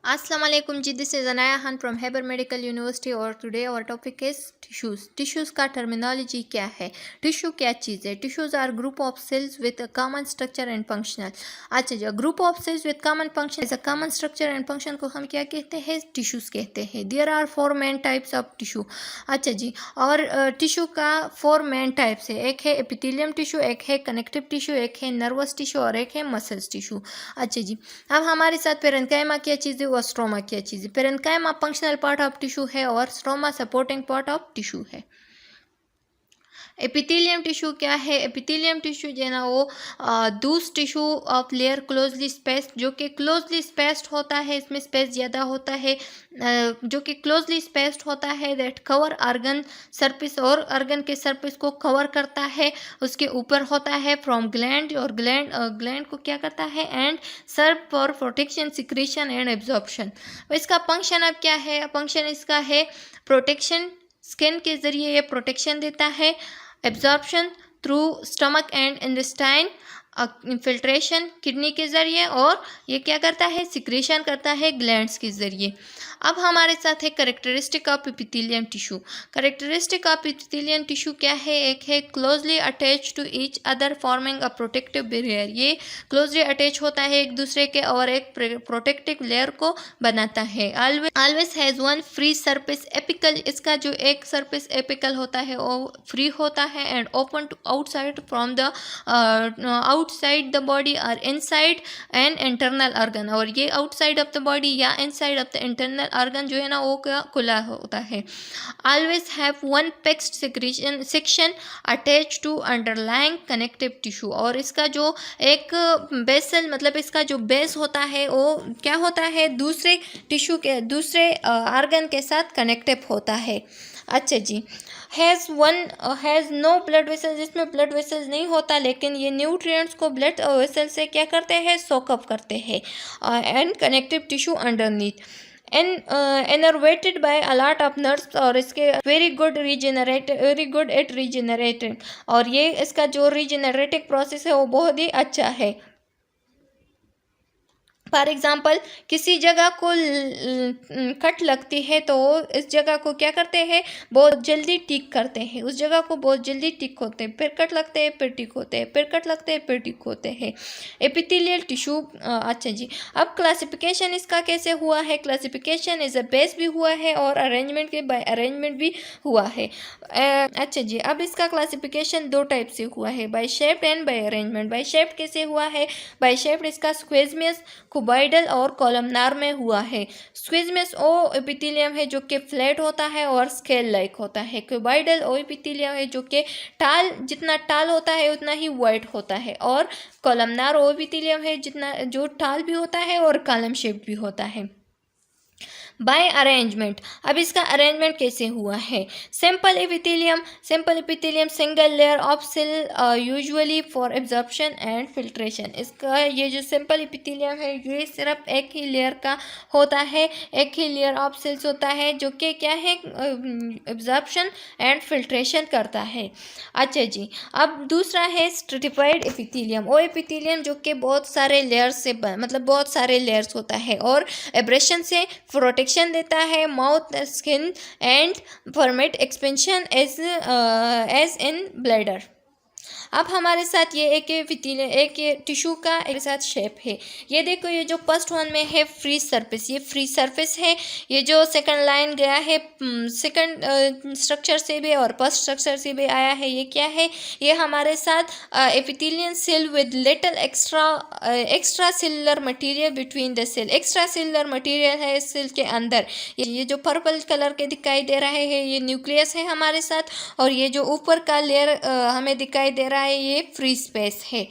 Assalamu alaikum जी, this is Anaya Khan from Khyber medical university और today our topic is tissues. Tissues का terminology क्या है? टिश्यू क्या चीज़ है? Tissues are group of cells with a common structure and functional. अच्छा जी, group of cells with common function as a common structure and function को हम क्या कहते हैं? टिश्यूज़ कहते हैं। There are 4 main types of tissue. अच्छा जी, और टिश्यू का 4 मेन टाइप्स है। एक है एपिथेलियम टिश्यू, एक है कनेक्टिव टिश्यू, एक है नर्वस टिश्यू और एक है मसल्स टिश्यू। अच्छा जी, अब हमारे साथ पेरेन्काइमा क्या चीज़ है और स्ट्रोमा क्या चीज़ है। Parenchyma functional part of tissue है और stroma supporting part of tissue है। एपिथेलियम टिश्यू क्या है? एपिथेलियम टिश्यू जो है ना वो दूस tissue of layer closely spaced, जो कि क्लोजली स्पेस्ड होता है, इसमें स्पेस ज़्यादा होता है, जो कि क्लोजली स्पेस्ड होता है, दैट कवर आर्गन सरफेस और आर्गन के सरफेस को कवर करता है, उसके ऊपर होता है फ्रॉम ग्लैंड और ग्लैंड को क्या करता है and serve for protection, secretion and absorption. इसका फंक्शन अब क्या है? फंक्शन इसका है प्रोटेक्शन, स्किन के ज़रिए ये प्रोटेक्शन देता है, absorption through stomach and intestine, infiltration kidney के ज़रिए, और ये क्या करता है? सिक्रेशन करता है ग्लैंड्स के ज़रिए। अब हमारे साथ है characteristic of epithelium tissue. Characteristic of epithelium tissue क्या है? एक है closely attach to each other forming a protective barrier. ये क्लोजली अटैच होता है एक दूसरे के और एक प्रोटेक्टिव लेयर को बनाता है। Always has one free surface apical. इसका जो एक सरफेस एपिकल होता है वो फ्री होता है and open to outside from the outside the body और इनसाइड एन इंटरनल ऑर्गन। और ये आउटसाइड ऑफ द बॉडी या inside of the internal organ जो है ना वो क्या खुला होता है। Always have one pecked secretion section attach to underlying connective tissue. और इसका जो एक बेसल मतलब इसका जो बेस होता है वो क्या होता है? दूसरे टिश्यू के दूसरे ऑर्गन के साथ कनेक्टिव होता है। अच्छा जी, हैज़ नो ब्लड वेसल्स। इसमें ब्लड वेसल्स नहीं होता, लेकिन ये न्यूट्रिएंट्स को ब्लड वेसल से क्या करते हैं? सोकअप करते हैं। And connective tissue underneath innervated bye a lot of nerves, और इसके वेरी गुड एट रीजनरेटिंग। और ये इसका जो रीजनरेटिव प्रोसेस है वो बहुत ही अच्छा है। फॉर एग्ज़ाम्पल किसी जगह को कट लगती है तो इस जगह को क्या करते हैं? बहुत जल्दी ठीक करते हैं, उस जगह को बहुत जल्दी ठीक होते हैं, फिर कट लगते हैं फिर ठीक होते हैं, फिर कट लगते हैं फिर ठीक होते हैं। Epithelial tissue. अच्छा जी, अब क्लासिफिकेशन इसका कैसे हुआ है? क्लासिफिकेशन इज अ बेस भी हुआ है और अरेंजमेंट के बाय अरेंजमेंट भी हुआ है। अच्छा जी, अब इसका क्लासिफिकेशन 2 टाइप से हुआ है, by shaped and by arrangement. By shaped कैसे हुआ है? बाय शेप्ड इसका स्क्वेज़मियस, कुबॉइडल और कॉलमनार में हुआ है। स्क्विज़मस ओ एपिथेलियम है जो कि फ्लैट होता है और स्केल लाइक होता है। क्यूबॉइडल ओ एपिथेलियम है जो कि टाल जितना टाल होता है उतना ही वाइड होता है, और कॉलमनार ओ एपिथेलियम है जितना जो टाल भी होता है और कॉलम शेप भी होता है। बाय अरेंजमेंट, अब इसका अरेंजमेंट कैसे हुआ है? Simple epithelium single layer of cell usually for absorption and filtration. इसका ये जो सिंपल एपिथेलियम है ये सिर्फ एक ही लेयर का होता है, एक ही लेयर ऑफ सेल्स होता है जो कि क्या है? एब्जॉर्प्शन एंड फिल्ट्रेशन करता है। अच्छा जी, अब दूसरा है स्ट्रेटिफाइड एपिथेलियम। वो एपिथेलियम जो कि बहुत सारे लेयर्स से मतलब बहुत सारे लेयर्स होता है और एब्रेशन से प्रोटेक्शन देता है mouth, skin and permit expansion as in bladder. अब हमारे साथ ये एक ये टिश्यू का एक साथ शेप है। ये देखो, ये जो फर्स्ट वन में है फ्री सरफेस, ये फ्री सरफेस है। ये जो सेकंड लाइन गया है सेकंड स्ट्रक्चर से भी और फर्स्ट स्ट्रक्चर से भी आया है, ये क्या है? ये हमारे साथ epithelial cell with little extra cellular material between the cell. Extra cellular material है इस सेल के अंदर। ये जो पर्पल कलर के दिखाई दे रहे हैं ये न्यूक्लियस है हमारे साथ, और ये जो ऊपर का लेयर हमें दिखाई दे रहा है ये फ्री स्पेस है।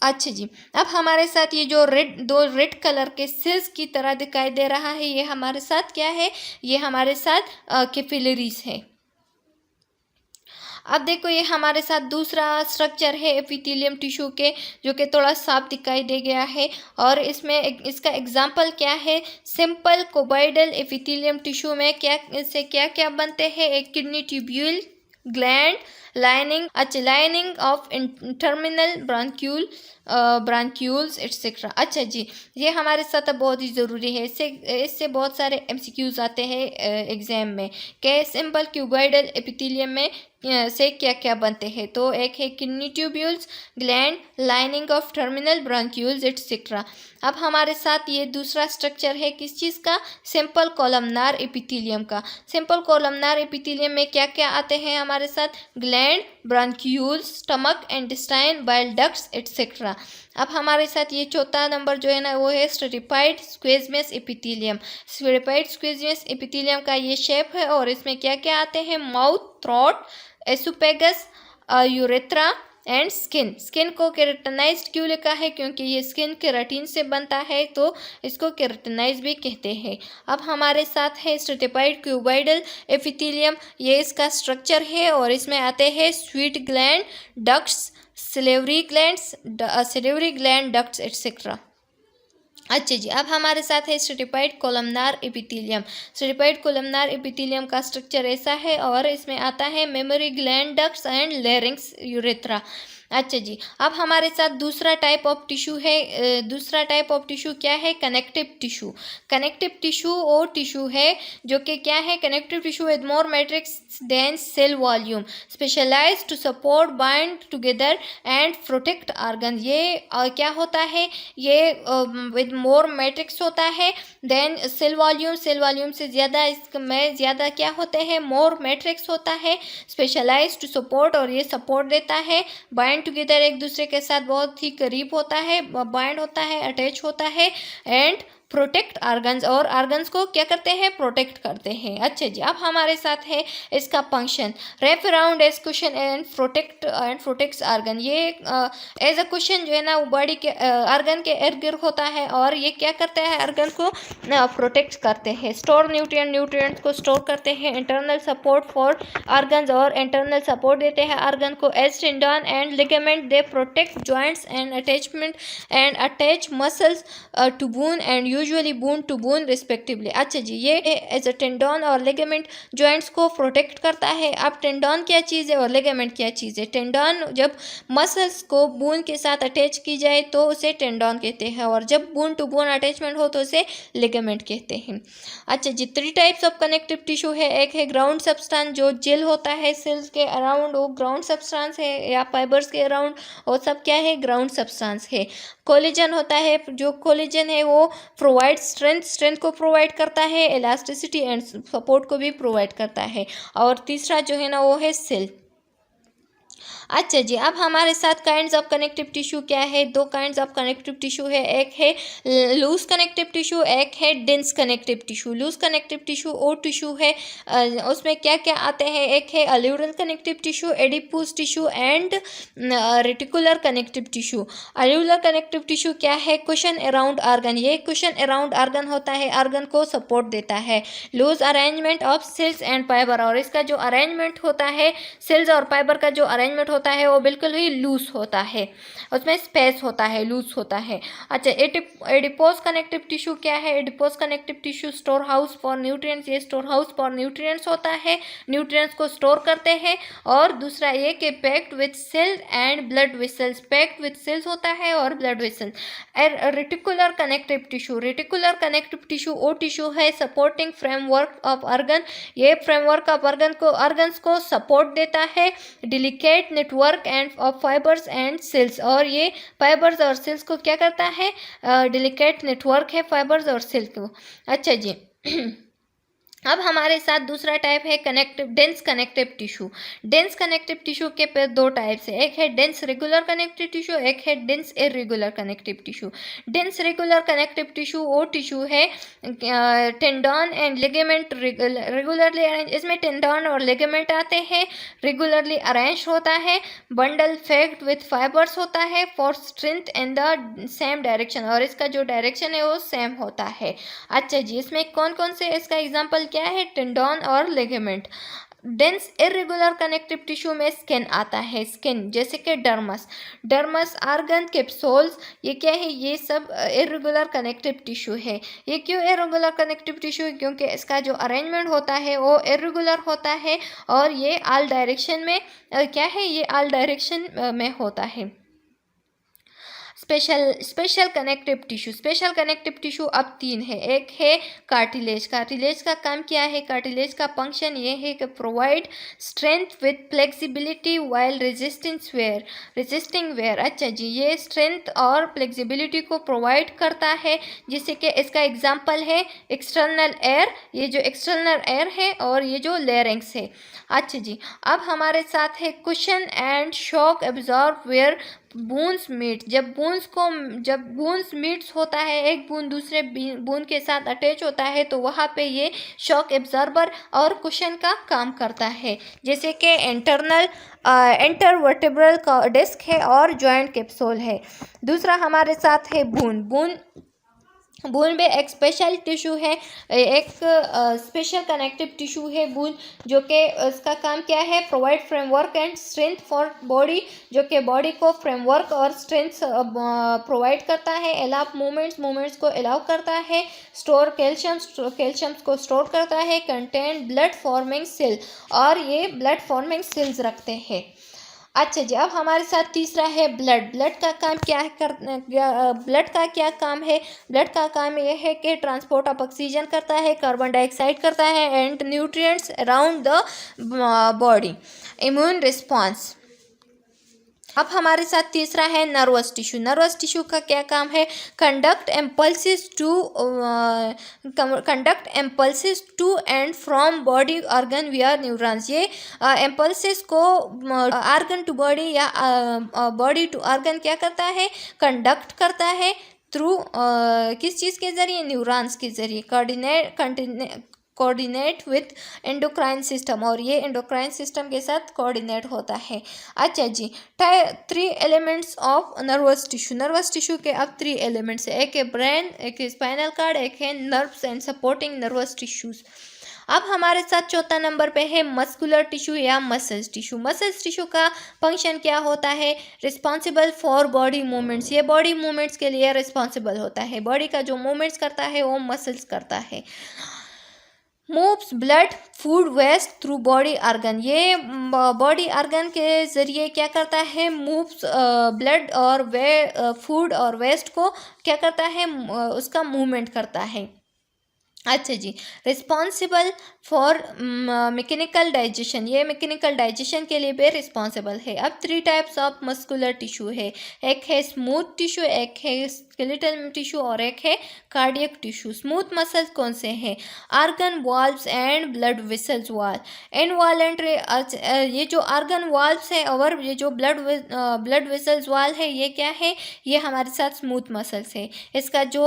अच्छा जी, अब हमारे साथ ये जो दो रेड कलर के सेल्स की तरह दिखाई दे रहा है ये हमारे साथ क्या है? ये हमारे साथ कैपिलरीज है। अब देखो, ये हमारे साथ दूसरा स्ट्रक्चर है एपिथेलियम टिश्यू के जो कि थोड़ा साफ दिखाई दे गया है, और इसमें इसका एग्जाम्पल क्या है? सिंपल कोबाइडल एपिथेलियम टिश्यू में इससे क्या क्या बनते हैं? एक kidney tubule, gland, lining of terminal bronchiole, bronchioles etcetera. अच्छा जी, ये हमारे साथ अब बहुत ही ज़रूरी है, इससे बहुत सारे एमसीक्यूज आते हैं एग्जाम में कि सिंपल क्यूबॉइडल एपिथेलियम में से क्या क्या बनते हैं। तो एक है kidney tubules, gland, lining of terminal bronchioles etcetera. अब हमारे साथ ये दूसरा स्ट्रक्चर है किस चीज़ का, सिंपल कॉलमनार एपिथेलियम का। सिंपल कॉलमनार एपिथेलियम में क्या क्या आते हैं हमारे साथ, gland, bronchioles, stomach, intestine, bile ducts etcetera. अब हमारे साथ ये चौथा नंबर जो है ना वो है स्ट्रेटिफाइड स्क्वेज़ियस एपिथेलियम। स्ट्रेटिफाइड स्क्वेज़ियस एपिथेलियम का ये शेप है और इसमें क्या क्या आते हैं, mouth, throat, oesophagus, urethra and skin. Skin को केराटिनाइज्ड क्यों लिखा है, क्योंकि ये स्किन केराटिन से बनता है तो इसको केराटिनाइज भी कहते हैं। अब हमारे साथ है स्ट्रेटिफाइड क्यूबॉइडल एपिथेलियम, ये इसका स्ट्रक्चर है और इसमें आते हैं sweet gland, ducts, salivary gland ducts etcetera. अच्छा जी, अब हमारे साथ है stratified columnar epithelium. Stratified columnar epithelium का स्ट्रक्चर ऐसा है और इसमें आता है memory gland ducts and larynx urethra. अच्छा जी, अब हमारे साथ दूसरा टाइप ऑफ टिश्यू है, दूसरा टाइप ऑफ टिश्यू क्या है, कनेक्टिव टिश्यू। कनेक्टिव टिश्यू वो टिश्यू है जो कि क्या है, connective tissue with more matrix than cell volume, specialized to support, bind together and protect organ. ये क्या होता है, ये विद मोर मैट्रिक्स होता है देन सेल वॉल्यूम से ज़्यादा, इसमें ज़्यादा क्या होते हैं, मोर मैट्रिक्स होता है, स्पेशलाइज्ड टू सपोर्ट और ये सपोर्ट देता है, बाइंड टुगेदर एक दूसरे के साथ बहुत ही करीब होता है, बाइंड होता है, अटैच होता है, एंड प्रोटेक्ट ऑर्गन्स और ऑर्गन्स को क्या करते हैं, प्रोटेक्ट करते हैं। अच्छा जी, अब हमारे साथ है इसका function, wrap around as cushion and protects organ. ये एज अ क्वेश्चन जो है ना वो बॉडी के ऑर्गन के इर्द गिर्द होता है और ये क्या करता है, ऑर्गन को प्रोटेक्ट करते हैं, स्टोर न्यूट्रिएंट्स को स्टोर करते हैं, इंटरनल सपोर्ट फॉर ऑर्गन्स और इंटरनल सपोर्ट देते हैं ऑर्गन को, as tendon and ligament they protect joints and attachment and attach muscles to bone and usually bone to bone respectively. अच्छा जी, ये एज अ टेंडन और लिगामेंट जॉइंट्स को protect करता है। अब टेंडन क्या चीज़ है और लिगामेंट क्या चीज़ है, टेंडन जब मसल्स को बोन के साथ अटैच की जाए तो उसे टेंडन कहते हैं और जब बोन टू बोन अटैचमेंट हो तो उसे लिगामेंट कहते हैं। अच्छा जी, 3 टाइप्स ऑफ कनेक्टिव टिश्यू है, एक है ग्राउंड सब्सटेंस जो जेल होता है सेल्स के अराउंड, वो ग्राउंड सब्सटेंस है, या फाइबर्स के अराउंड, और सब क्या है, ग्राउंड सब्सटेंस है। कोलेजन होता है, जो कोलेजन है वो प्रोवाइड स्ट्रेंथ को प्रोवाइड करता है, इलास्टिसिटी एंड सपोर्ट को भी प्रोवाइड करता है। और तीसरा जो है ना वो है सेल। अच्छा जी, अब हमारे साथ काइंड्स ऑफ कनेक्टिव टिश्यू क्या है, 2 काइंड्स ऑफ कनेक्टिव टिश्यू है, एक है लूज कनेक्टिव टिश्यू, एक है dense connective tissue. Loose connective tissue वो टिश्यू है उसमें क्या क्या आते हैं, एक है areolar connective tissue, adipose tissue and reticular connective tissue. Areolar connective tissue क्या है, कुशन अराउंड ऑर्गन, ये कुशन अराउंड ऑर्गन होता है, ऑर्गन को सपोर्ट देता है। Loose arrangement of cells and fiber, और इसका जो अरेंजमेंट होता है सेल्स और फाइबर का जो अरेंजमेंट होता है वो बिल्कुल ही लूज होता है, उसमें स्पेस होता है, लूज होता है। अच्छा, एडिपोस कनेक्टिव टिश्यू क्या है, adipose connective tissue store house for nutrients, ये स्टोर हाउस फॉर न्यूट्रिएंट्स होता है, न्यूट्रिएंट्स को स्टोर करते हैं। और दूसरा ये कि packed with cell and blood vessels, packed with cells होता है और blood vessels. Reticular connective tissue, reticular connective tissue वो टिश्यू है सपोर्टिंग फ्रेमवर्क ऑफ ऑर्गन, ये फ्रेमवर्क ऑफ ऑर्गन्स को सपोर्ट देता है, delicate network and of fibres and cells, और ये फाइबर्स और सेल्स को क्या करता है, डिलिकेट नेटवर्क है फाइबर्स और सेल को। अच्छा जी अब हमारे साथ दूसरा टाइप है dense connective tissue. Dense connective tissue के 2 टाइप्स है, एक है डेंस रेगुलर कनेक्टिव टिश्यू, एक है dense irregular connective tissue. Dense regular connective tissue वो टिश्यू है tendon and ligament regularly arrange, इसमें टेंडन और लिगामेंट आते हैं, रेगुलरली अरेंज होता है, बंडल पैक्ड विथ फाइबर्स होता है for strength in the same direction, और इसका जो डायरेक्शन है वो सेम होता है। अच्छा जी, इसमें कौन कौन से इसका एग्जाम्पल क्या है, टेंडन और ligament. Dense irregular connective tissue में स्किन आता है, स्किन जैसे कि डर्मस ऑर्गन कैप्सूल्स, ये क्या है, ये सब इरेगुलर कनेक्टिव टिश्यू है। ये क्यों इरेगुलर कनेक्टिव टिश्यू है, क्योंकि इसका जो अरेंजमेंट होता है वो इरेगुलर होता है और ये ऑल डायरेक्शन में क्या है, ये ऑल डायरेक्शन में होता है। Special connective tissue. Special connective tissue अब 3 है। एक है कार्टिलेज। कार्टिलेज का काम क्या है? कार्टिलेज का फंक्शन ये है कि provide strength with flexibility while resisting wear. अच्छा जी, ये स्ट्रेंथ और फ्लेक्सिबिलिटी को प्रोवाइड करता है, जिससे कि इसका एग्जाम्पल है एक्सटर्नल एयर, ये जो एक्सटर्नल एयर है और ये जो लेरिंग्स है। अच्छा जी, अब हमारे साथ है cushion and shock absorb where bones meet. जब बूंस मीट्स होता है, एक बूंद दूसरे बूंद के साथ अटैच होता है, तो वहाँ पे ये शॉक एब्जॉर्बर और कुशन का काम करता है, जैसे कि इंटरवर्टेब्रल डिस्क है और जॉइंट कैप्सूल है। दूसरा हमारे साथ है बून में एक स्पेशल टिश्यू है, एक स्पेशल कनेक्टिव टिश्यू है बून, जो कि इसका काम क्या है? Provide framework and strength for body, जो कि बॉडी को फ्रेमवर्क और स्ट्रेंथ प्रोवाइड करता है। अलाउ मूवमेंट्स को अलाउ करता है। स्टोर कैल्शियम को स्टोर करता है। कंटेन ब्लड फॉर्मिंग सेल, और ये ब्लड फॉर्मिंग सेल्स रखते हैं। अच्छा जी, अब हमारे साथ तीसरा है ब्लड का काम क्या है? ब्लड का क्या काम है? ब्लड का काम यह है कि ट्रांसपोर्ट ऑफ ऑक्सीजन करता है, कार्बन डाइऑक्साइड करता है and nutrients around the body. Immune response. अब हमारे साथ तीसरा है नर्वस टिश्यू। नर्वस टिश्यू का क्या काम है? Conduct impulses to and from body organ via neurons. ये एम्पल्सिस को ऑर्गन टू बॉडी या बॉडी टू ऑर्गन क्या करता है? कंडक्ट करता है थ्रू किस चीज़ के ज़रिए? न्यूरॉन्स के ज़रिए। कोऑर्डिनेट विथ एंडोक्राइन सिस्टम, और ये एंडोक्राइन सिस्टम के साथ कोऑर्डिनेट होता है। अच्छा जी, 3 elements of nervous tissue. Nervous tissue के अब 3 एलिमेंट्स है। एक है ब्रेन, एक है स्पाइनल कार्ड, एक है nerves and supporting nervous tissues. अब हमारे साथ चौथा नंबर पे है मस्कुलर टिश्यू या मसल्स टिश्यू। मसल्स टिश्यू का फंक्शन क्या होता है? Responsible for body movements. ये बॉडी मूवमेंट्स के लिए रिस्पॉन्सिबल होता है। बॉडी का जो मूवमेंट्स करता है वो मसल्स करता है। Moves blood food waste through body organ. ये बॉडी ऑर्गन के ज़रिए क्या करता है? मूव्स ब्लड और फूड और वेस्ट को क्या करता है? उसका मूवमेंट करता है। अच्छा जी, रिस्पॉन्सिबल फॉर मैकेनिकल डाइजेशन। ये मैकेनिकल डाइजेशन के लिए भी रिस्पॉन्सिबल है। अब 3 टाइप्स ऑफ मस्कुलर टिश्यू है। एक है स्मूथ टिश्यू, एक है स्केलेटल टिश्यू और एक है कार्डियक टिश्यू। स्मूथ मसल्स कौन से हैं? Organ walls and blood vessels wall. Involuntary, ये जो आर्गन वाल्व्स है और ये जो ब्लड वेसल्स वाल है, ये क्या है? ये हमारे साथ स्मूथ मसल्स है। इसका जो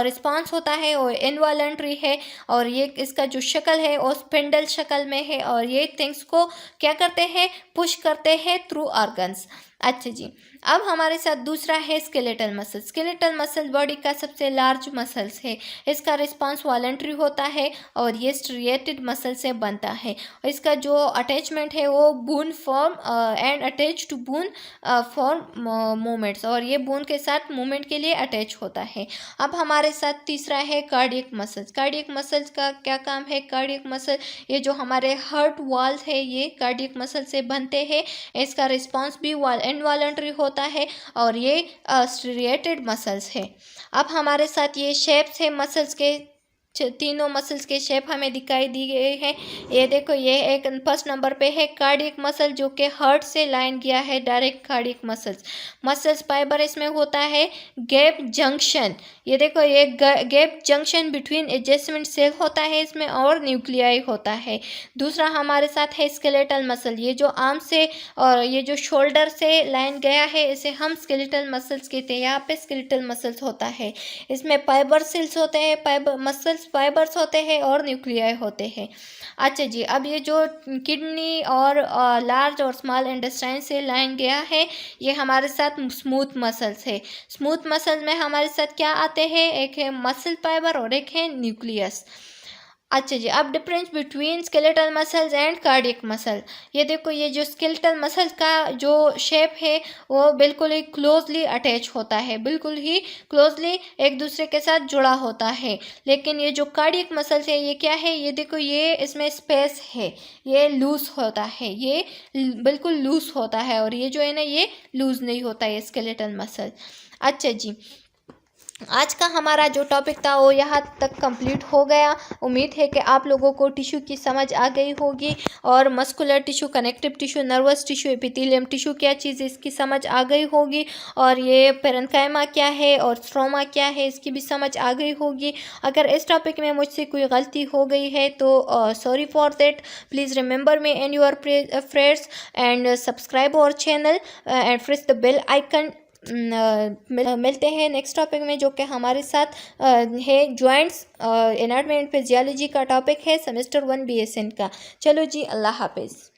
रिस्पॉन्स होता है वो इनवॉलेंट्री है, और ये इसका जो शक्ल है वो स्पिंडल शक्ल में है, और ये थिंग्स को क्या करते हैं? पुश करते हैं थ्रू ऑर्गन्स। अच्छा जी, अब हमारे साथ दूसरा है skeletal muscle. Skeletal muscle body का सबसे लार्ज मसल्स है। इसका रिस्पांस वॉलेंट्री होता है और ये स्ट्रिएटेड मसल से बनता है। इसका जो अटैचमेंट है वो bone form and attach to bone form movements, और ये बून के साथ मूवमेंट के लिए अटैच होता है। अब हमारे साथ तीसरा है कार्डियक मसल्स। कार्डियक मसल्स का क्या काम है? कार्डियक मसल ये जो हमारे हार्ट वॉल है ये कार्डियक मसल से बनते हैं। इसका रिस्पांस भी इनवॉलेंट्री होता है और ये स्ट्रिएटेड मसल्स है। अब हमारे साथ ये शेप्स है मसल्स के, तीनों मसल्स के शेप हमें दिखाई दी गए हैं। ये देखो, ये एक फर्स्ट नंबर पे है कार्डियक मसल जो कि हार्ट से लाइन गया है, डायरेक्ट कार्डियक मसल्स फाइबर इसमें होता है गैप जंक्शन। ये देखो, ये gap junction between adjacent cell होता है इसमें और न्यूक्लियाई होता है। दूसरा हमारे साथ है स्केलेटल मसल। ये जो आर्म से और ये जो शोल्डर से लाइन गया है इसे हम स्केलेटल मसल्स कहते हैं। यहाँ पे स्केलेटल मसल्स होता है, इसमें फाइबर सेल्स होते हैं, फाइबर्स होते हैं और न्यूक्लियाई होते हैं। अच्छा जी, अब ये जो किडनी और लार्ज और स्मॉल इंटेस्टाइन से लाइन गया है ये हमारे साथ स्मूथ मसल्स है। स्मूथ मसल्स में हमारे साथ क्या आते हैं? एक है मसल फाइबर और एक है न्यूक्लियस। अच्छा जी, अब difference between skeletal muscles and cardiac muscle. ये देखो, ये जो स्केलेटल मसल्स का जो शेप है वो बिल्कुल ही क्लोजली अटैच होता है, बिल्कुल ही क्लोजली एक दूसरे के साथ जुड़ा होता है। लेकिन ये जो कार्डियक मसल्स है ये क्या है, ये देखो, ये इसमें स्पेस है, ये लूज होता है, ये बिल्कुल लूज होता है, और ये जो है ना ये लूज नहीं होता है स्केलेटल मसल। अच्छा जी, आज का हमारा जो टॉपिक था वो यहाँ तक कंप्लीट हो गया। उम्मीद है कि आप लोगों को टिश्यू की समझ आ गई होगी, और muscular tissue, connective tissue, nervous tissue, epithelium tissue क्या चीज़ है इसकी समझ आ गई होगी, और ये पेरेन्काइमा क्या है और स्ट्रोमा क्या है इसकी भी समझ आ गई होगी। अगर इस टॉपिक में मुझसे कोई गलती हो गई है तो sorry for that. Please remember me in your prayers and subscribe our channel and press the bell icon. मिलते हैं नेक्स्ट टॉपिक में, जो कि हमारे साथ है जॉइंट्स एनाटॉमी एंड फिजियोलॉजी का टॉपिक है, सेमेस्टर 1 BSN का। चलो जी, अल्लाह हाफिज़।